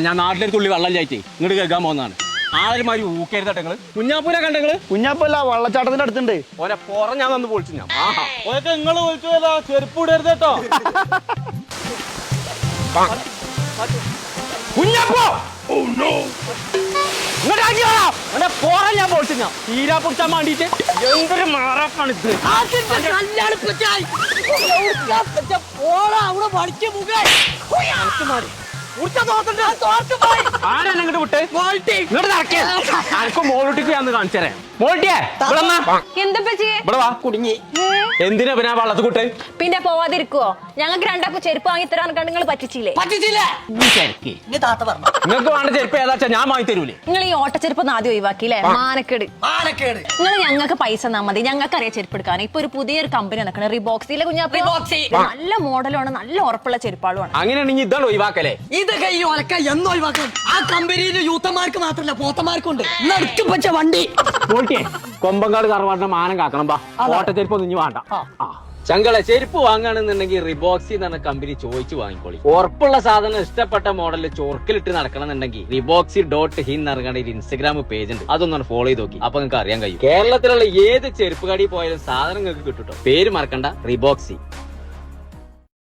ഞാൻ നാട്ടിലൊരു തുള്ളി വെള്ളം ചായച്ചേ ഇങ്ങോട്ട് കേൾക്കാൻ പോകുന്നതാണ്. ആരുമാതിരി ഊക്കരുതട്ടെ നിങ്ങള്. കുഞ്ഞാപ്പൂനെ കണ്ടെങ്ങള്? കുഞ്ഞാപ്പല്ല, വെള്ളച്ചാട്ടത്തിന്റെ അടുത്തുണ്ട്. ഓരെ പുറം ഞാൻ വന്ന് പൊളിച്ചു. ഞാൻ ഓരൊക്കെ നിങ്ങള് പൊളിച്ചതല്ല, ചെരുപ്പ് ഇടരുത് കേട്ടോ. കുഞ്ഞാപ്പോ പോറാൻ ഞാൻ പൊളിച്ചു. ഞാൻ തീരാ പൊടിച്ചാൻ വേണ്ടിട്ട് എന്തൊരു മാറാപ്പാണ് ഇത്. ആരാങ്ങോട്ട് വിട്ട് ഇങ്ങോട്ട് നടക്കേ. ആർക്കും മോളൂട്ടിക്ക് ഞാൻ കാണിച്ചു തരാം. മോൾട്ടിയെ ഇവിടെ വാ. കുടുങ്ങി. എന്തിനാ പിന്നെ വള്ളത്ത് കൂട്ട്? പിന്നെ പോവാതിരിക്കുവോ? ഞങ്ങൾക്ക് രണ്ടാക്കും ചെരുപ്പ് വാങ്ങി തരാൻ കണ്ട് നിങ്ങൾ പറ്റിച്ചില്ലേ? നിങ്ങൾക്ക് വേണ്ട ചെരുപ്പ് ഏതാച്ചാ ഞാൻ വാങ്ങി തരൂലേ. നിങ്ങൾ ഈ ഓട്ടച്ചെരുപ്പ് ആദ്യം ഒഴിവാക്കിയില്ലേ? മാനക്കേട്. നിങ്ങൾ ഞങ്ങൾക്ക് പൈസ തന്നാ മതി, ഞങ്ങൾക്ക് അറിയാം ചെരുപ്പ് എടുക്കാൻ. ഇപ്പൊ ഒരു പുതിയൊരു കമ്പനി നടക്കണേ, റിബോക്സിലെ. കുഞ്ഞാപ്പോ നല്ല മോഡലാണ്, നല്ല ഉറപ്പുള്ള ചെരുപ്പാളുമാണ്. അങ്ങനെയാണെങ്കിൽ ഇതാണ് ഒഴിവാക്കല്ലേ? ഇതൊക്കെ ഈ ഒലക്ക എന്ന് ഒഴിവാക്കണം. ആ കമ്പനിയിലെ യൂത്തന്മാർക്ക് മാത്രമല്ല പോത്തന്മാർക്കുണ്ട്. നടുക്കും വെച്ച വണ്ടി. കൊമ്പങ്കാട് കറവാട്ടിന്റെ മാനം കാക്കണം. ഓട്ടച്ചെരുപ്പ് ഒന്നും ഇനി വേണ്ട. ചങ്കളെ ചെരുപ്പ് വാങ്ങുകയാണെന്നുണ്ടെങ്കിൽ റിബോക്സി എന്ന് പറഞ്ഞ കമ്പനി ചോദിച്ചു വാങ്ങിക്കോളി. ഉറപ്പുള്ള സാധനം ഇഷ്ടപ്പെട്ട മോഡലിൽ ചൊർക്കിലിട്ട് നടക്കണമെന്നുണ്ടെങ്കിൽ riboxy.in എന്നറിയാണ്ട് ഒരു ഇൻസ്റ്റാഗ്രാം പേജ് ഉണ്ട്. അതൊന്നും ഫോളോ ചെയ്ത് നോക്കി. അപ്പൊ നിങ്ങൾക്ക് അറിയാൻ കഴിയും. കേരളത്തിലുള്ള ഏത് ചെരുപ്പ് കടയിൽ പോയാലും സാധനം നിങ്ങൾക്ക് കിട്ടും. പേര് മറക്കണ്ട, റിബോക്സി.